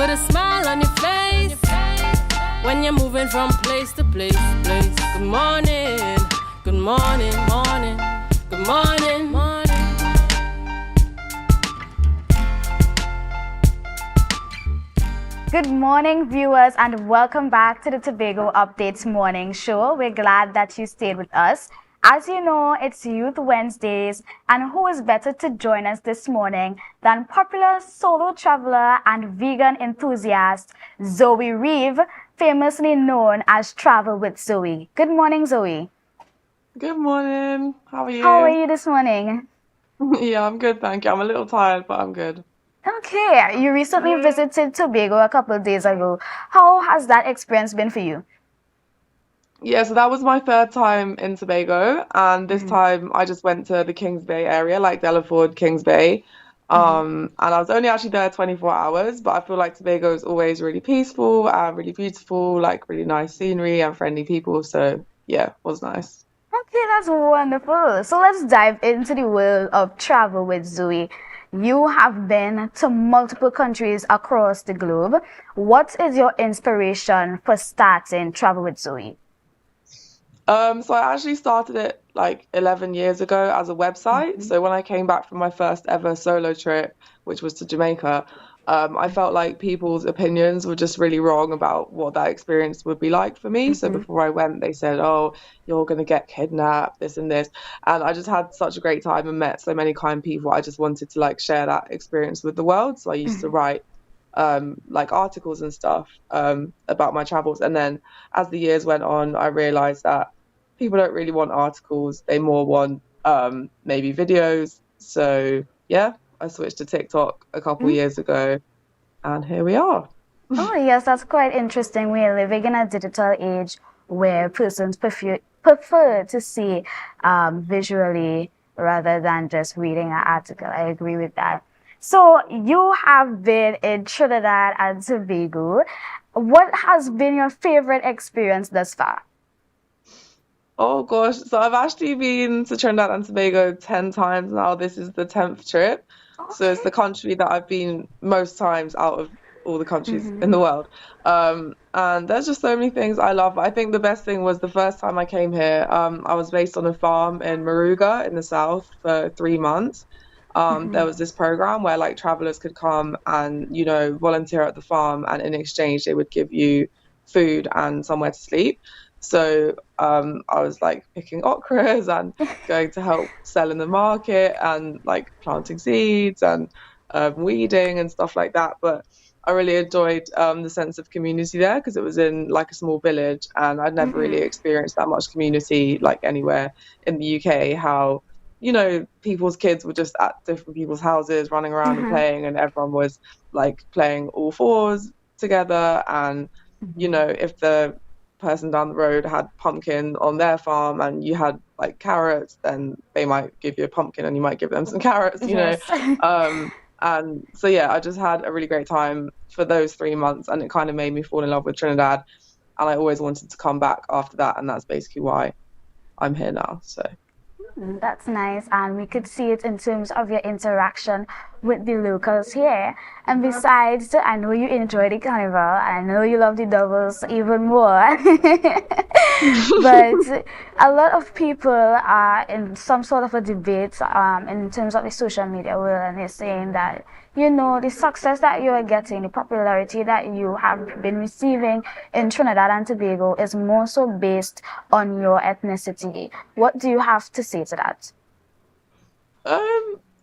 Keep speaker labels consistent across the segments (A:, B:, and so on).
A: Put a smile on your face when you're moving from place to place. Good morning, good morning, morning, good morning, morning.
B: Good morning, viewers, and welcome back to the Tobago Updates Morning Show. We're glad that you stayed with us. As you know, it's Youth Wednesdays, and who is better to join us this morning than popular solo traveler and vegan enthusiast Zoë Reeve, famously known as Travel with Zoe. Good morning, Zoe.
C: Good morning. How are you?
B: How are you this morning?
C: Yeah, I'm good, thank you. I'm a little tired, but I'm good.
B: Okay, you recently visited Tobago a couple of days ago. How has that experience been for you?
C: Yeah, so that was my third time in Tobago, and this time I just went to the Kings Bay area, like Delaford, Kings Bay. And I was only actually there 24 hours, but I feel like Tobago is always really peaceful and really beautiful, like really nice scenery and friendly people. So yeah, it was nice.
B: Okay, that's wonderful. So let's dive into the world of travel with Zoe. You have been to multiple countries across the globe. What is your inspiration for starting Travel with Zoe?
C: So I actually started it like 11 years ago as a website. So when I came back from my first ever solo trip, which was to Jamaica, I felt like people's opinions were just really wrong about what that experience would be like for me. So before I went, they said, oh, you're going to get kidnapped, this and this. And I just had such a great time and met so many kind people. I just wanted to like share that experience with the world. So I used to write like articles and stuff about my travels. And then as the years went on, I realized that people don't really want articles. They more want maybe videos. So yeah, I switched to TikTok a couple years ago, and here we are.
B: Oh, yes, that's quite interesting. We're living in a digital age where persons prefer to see visually rather than just reading an article. I agree with that. So you have been in Trinidad and Tobago. What has been your favorite experience thus far?
C: Oh gosh, so I've actually been to Trinidad and Tobago 10 times now. This is the 10th trip. So it's the country that I've been most times out of all the countries in the world. And there's just so many things I love. I think the best thing was the first time I came here, I was based on a farm in Moruga in the south for 3 months. There was this program where like travelers could come and, you know, volunteer at the farm, and in exchange they would give you food and somewhere to sleep. So I was like picking okras and going to help sell in the market and like planting seeds and weeding and stuff like that. But I really enjoyed the sense of community there because it was in like a small village, and I'd never really experienced that much community like anywhere in the UK. How, you know, people's kids were just at different people's houses running around and playing, and everyone was like playing all fours together. And you know, if the person down the road had pumpkin on their farm and you had like carrots, then they might give you a pumpkin and you might give them some carrots, you know. And so yeah, I just had a really great time for those 3 months, and it kind of made me fall in love with Trinidad, and I always wanted to come back after that, and that's basically why I'm here now. So
B: that's nice, and we could see it in terms of your interaction with the locals here. And besides, I know you enjoy the carnival. I know you love the doubles even more. But a lot of people are in some sort of a debate in terms of the social media world, and they're saying that, you know, the success that you are getting, the popularity that you have been receiving in Trinidad and Tobago is more so based on your ethnicity. What do you have to say to that?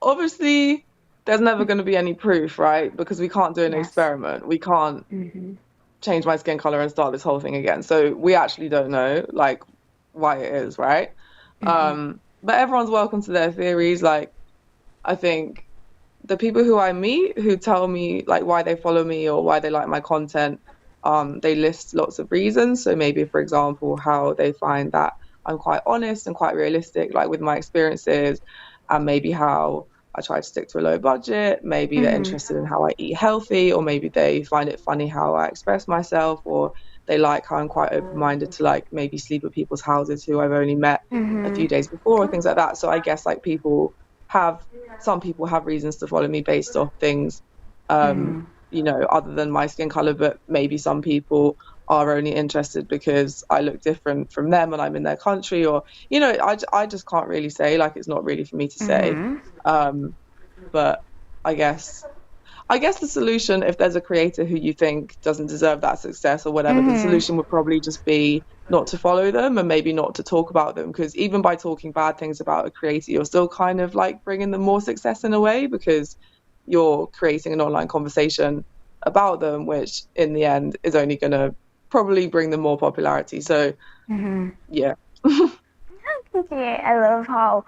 C: Obviously, there's never going to be any proof, right? Because we can't do an experiment. We can't change my skin color and start this whole thing again. So we actually don't know, like, why it is, right? But everyone's welcome to their theories. Like, I think the people who I meet who tell me like why they follow me or why they like my content, they list lots of reasons. So maybe, for example, how they find that I'm quite honest and quite realistic, like with my experiences, and maybe how I try to stick to a low budget. Maybe they're interested in how I eat healthy, or maybe they find it funny how I express myself, or they like how I'm quite open-minded to like maybe sleep at people's houses who I've only met a few days before, or things like that. So I guess like some people have reasons to follow me based off things you know, other than my skin color, but maybe some people are only interested because I look different from them and I'm in their country, or, you know, I just can't really say, like, it's not really for me to say. But I guess the solution, if there's a creator who you think doesn't deserve that success or whatever, the solution would probably just be not to follow them and maybe not to talk about them, because even by talking bad things about a creator, you're still kind of like bringing them more success in a way, because you're creating an online conversation about them, which in the end is only going to probably bring them more popularity. So yeah.
B: Okay, I love how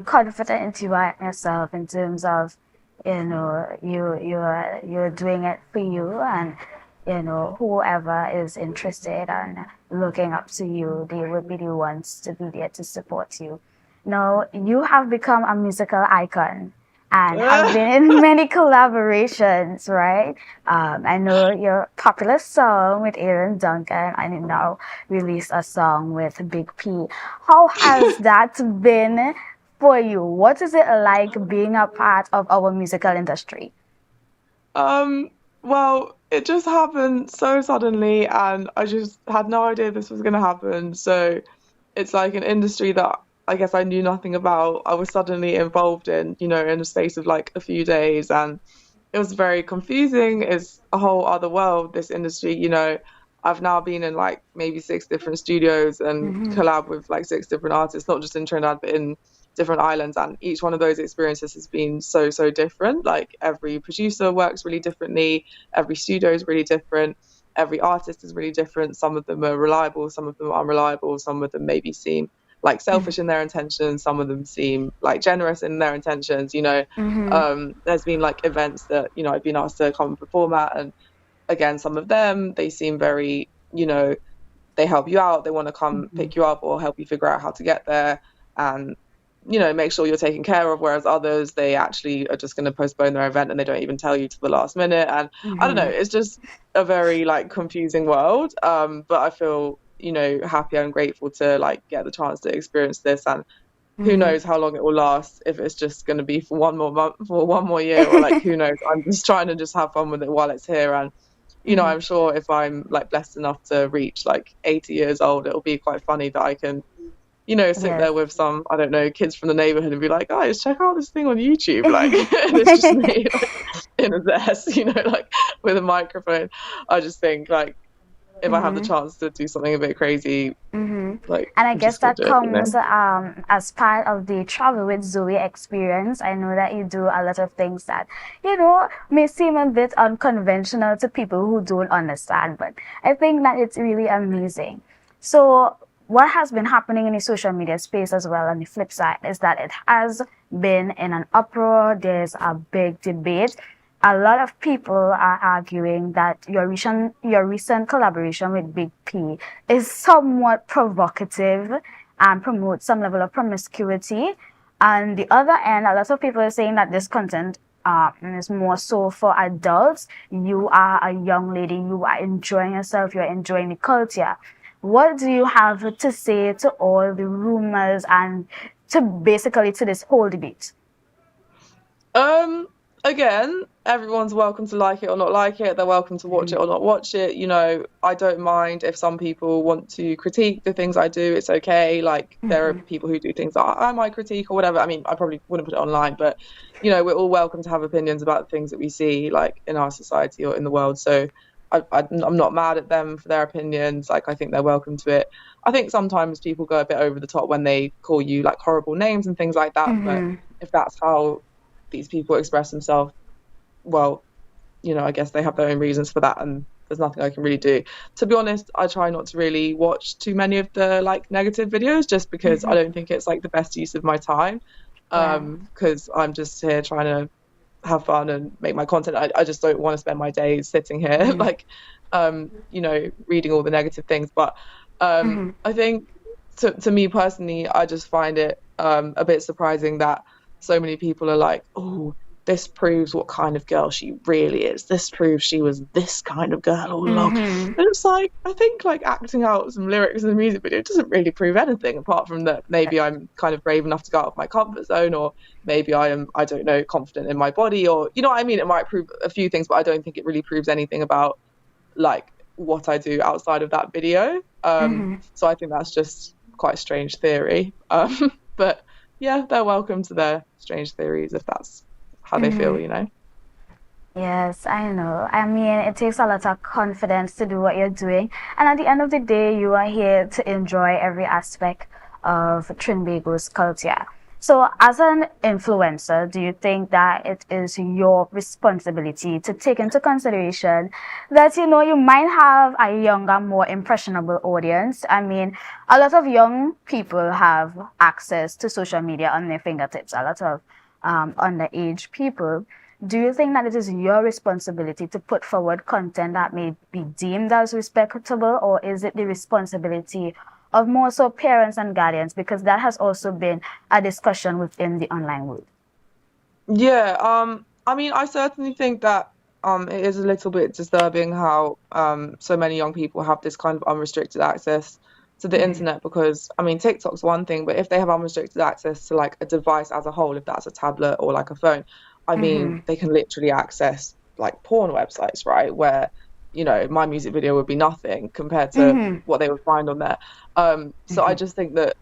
B: confident you are in yourself in terms of, you know, you're doing it for you, and you know, whoever is interested and looking up to you, they will be the ones to be there to support you. Now, you have become a musical icon and have been in many collaborations, right? I know your popular song with Aaron Duncan, and you now released a song with Big P. How has that been for you? What is it like being a part of our musical industry?
C: Well, it just happened so suddenly, and I just had no idea this was going to happen. So it's like an industry that I guess I knew nothing about. I was suddenly involved in, you know, in the space of like a few days, and it was very confusing. It's a whole other world, this industry, you know. I've now been in like maybe 6 different studios and collab with like 6 different artists, not just in Trinidad, but in different islands. And each one of those experiences has been so, so different. Like every producer works really differently. Every studio is really different. Every artist is really different. Some of them are reliable, some of them are unreliable. Some of them maybe seem like selfish in their intentions. Some of them seem like generous in their intentions, you know. There's been like events that, you know, I've been asked to come and perform at, and again, some of them, they seem very, you know, they help you out, they want to come pick you up or help you figure out how to get there and, you know, make sure you're taken care of, whereas others, they actually are just going to postpone their event and they don't even tell you to the last minute. And I don't know, it's just a very like confusing world, but I feel, you know, happy and grateful to like get the chance to experience this, and who knows how long it will last, if it's just going to be for one more month, for one more year, or like who knows. I'm just trying to just have fun with it while it's here. And you know, I'm sure if I'm like blessed enough to reach like 80 years old, it'll be quite funny that I can, you know, sit there with some, I don't know, kids from the neighborhood and be like, guys, check out this thing on YouTube. Like, and it's just me like, in a vest, you know, like with a microphone. I just think like, if I have the chance to do something a bit crazy, like,
B: and I guess that
C: do it, you know?
B: comes as part of the Travel with Zoe experience. I know that you do a lot of things that, you know, may seem a bit unconventional to people who don't understand, but I think that it's really amazing. So what has been happening in the social media space as well on the flip side is that it has been in an uproar. There's a big debate. A lot of people are arguing that your recent collaboration with Big P is somewhat provocative and promotes some level of promiscuity. On the other end, a lot of people are saying that this content is more so for adults. You are a young lady, you are enjoying yourself, you're enjoying the culture. What do you have to say to all the rumors and to basically to this whole debate?
C: Again, everyone's welcome to like it or not like it. They're welcome to watch it or not watch it. You know, I don't mind if some people want to critique the things I do. It's okay. Like, there are people who do things that I might critique or whatever. I mean, I probably wouldn't put it online, but, you know, we're all welcome to have opinions about the things that we see, like, in our society or in the world. So I'm not mad at them for their opinions. Like, I think they're welcome to it. I think sometimes people go a bit over the top when they call you, like, horrible names and things like that. But if that's how these people express themselves, well, you know, I guess they have their own reasons for that, and there's nothing I can really do. To be honest, I try not to really watch too many of the like negative videos, just because I don't think it's like the best use of my time, because I'm just here trying to have fun and make my content. I just don't want to spend my days sitting here like you know, reading all the negative things. But I think to me personally, I just find it a bit surprising that so many people are like, oh, this proves what kind of girl she really is. This proves she was this kind of girl all along. And it's like, I think like acting out some lyrics in the music video doesn't really prove anything, apart from that maybe I'm kind of brave enough to go out of my comfort zone, or maybe I am, I don't know, confident in my body, or, you know what I mean? It might prove a few things, but I don't think it really proves anything about like what I do outside of that video. So I think that's just quite a strange theory. But yeah, they're welcome to their strange theories if that's how they feel, you know.
B: Yes, I know. I mean, it takes a lot of confidence to do what you're doing. And at the end of the day, you are here to enjoy every aspect of Trinbago's culture. So as an influencer, do you think that it is your responsibility to take into consideration that, you know, you might have a younger, more impressionable audience? I mean, a lot of young people have access to social media on their fingertips, a lot of underage people. Do you think that it is your responsibility to put forward content that may be deemed as respectable, or is it the responsibility of more so parents and guardians? Because that has also been a discussion within the online world.
C: Yeah, I mean, I certainly think that it is a little bit disturbing how so many young people have this kind of unrestricted access to the internet, because I mean, TikTok's one thing, but if they have unrestricted access to like a device as a whole, if that's a tablet or like a phone, I mean, they can literally access like porn websites, right? Where, you know, my music video would be nothing compared to what they would find on there. So I just think that,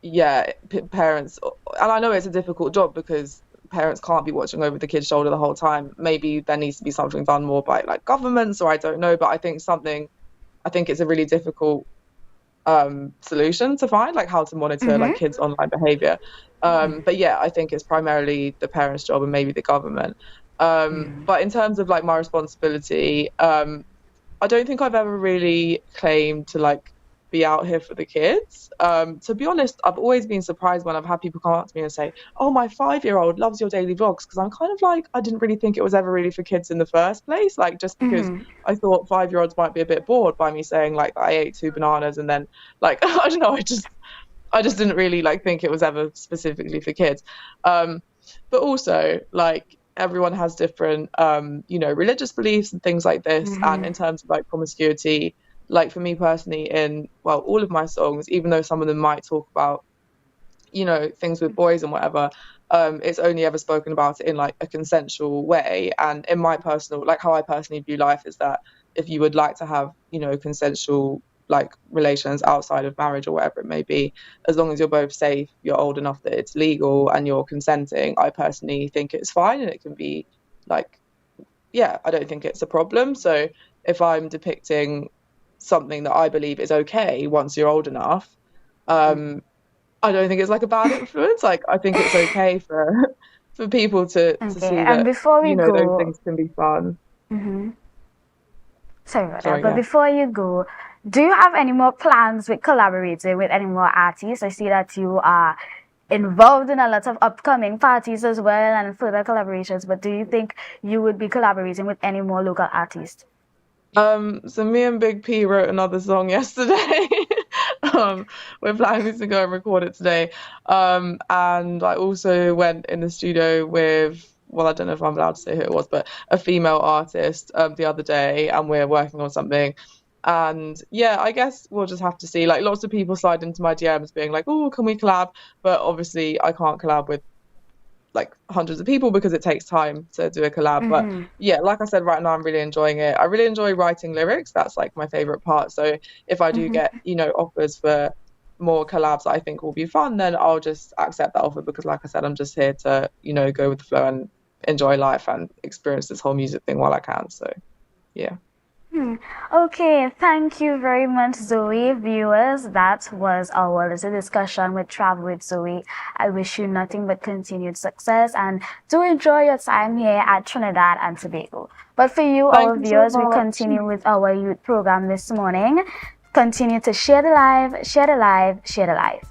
C: yeah, parents, and I know it's a difficult job because parents can't be watching over the kid's shoulder the whole time. Maybe there needs to be something done more by like governments, or I don't know, but I think it's a really difficult solution to find, like how to monitor like kids' online behavior. But yeah, I think it's primarily the parents' job and maybe the government. But in terms of like my responsibility, I don't think I've ever really claimed to like be out here for the kids. To be honest, I've always been surprised when I've had people come up to me and say, "Oh, my 5-year-old loves your daily vlogs," because I'm kind of like, I didn't really think it was ever really for kids in the first place. Like, just because I thought 5-year-olds might be a bit bored by me saying like I ate 2 bananas and then like I don't know, I just didn't really like think it was ever specifically for kids. But also like everyone has different you know, religious beliefs and things like this. And in terms of like promiscuity, like for me personally, in all of my songs, even though some of them might talk about, you know, things with boys and whatever, it's only ever spoken about it in like a consensual way. And in my personal, like how I personally view life is that if you would like to have, you know, consensual like relations outside of marriage or whatever it may be, as long as you're both safe, you're old enough that it's legal and you're consenting, I personally think it's fine, and it can be like, yeah, I don't think it's a problem. So if I'm depicting something that I believe is okay once you're old enough, I don't think it's like a bad influence. Like I think it's okay for people to see that,
B: before we
C: you know,
B: go,
C: those things can be fun.
B: Sorry about that. But before you go, do you have any more plans with collaborating with any more artists? I see that you are involved in a lot of upcoming parties as well and further collaborations, but do you think you would be collaborating with any more local artists?
C: So me and Big P wrote another song yesterday. We're planning to go and record it today. And I also went in the studio with, well, I don't know if I'm allowed to say who it was, but a female artist the other day, and we're working on something. And yeah, I guess we'll just have to see. Like lots of people slide into my DMs being like, "Oh, can we collab?" But obviously I can't collab with like hundreds of people because it takes time to do a collab. But yeah, like I said, right now I'm really enjoying it. I really enjoy writing lyrics. That's like my favorite part. So if I do get, you know, offers for more collabs that I think will be fun, then I'll just accept that offer, because like I said, I'm just here to, you know, go with the flow and enjoy life and experience this whole music thing while I can. So yeah.
B: Okay, thank you very much, Zoe. Viewers, that was our little discussion with Travel with Zoe. I wish you nothing but continued success, and do enjoy your time here at Trinidad and Tobago. But for you, our viewers, we continue with our youth program this morning. Continue to share the live, share the live, share the live.